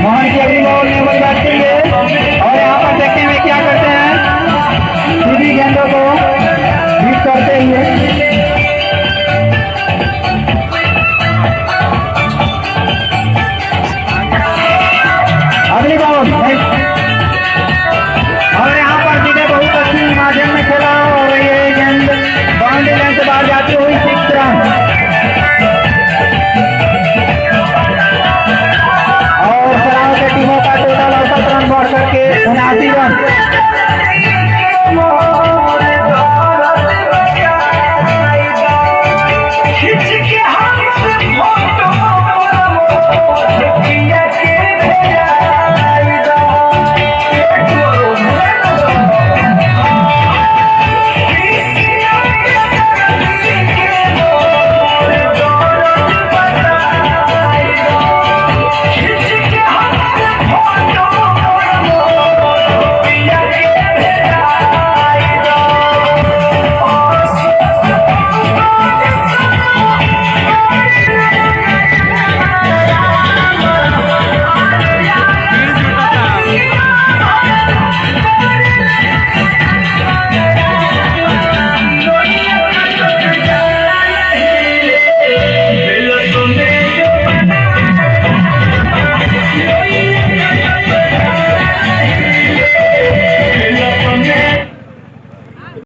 मोहन की अगली बॉल में बॉल बैठेंगे और यहाँ पर देखते हुए क्या करते हैं, सीधी गेंदों को हिट करते हुए। अगली बॉल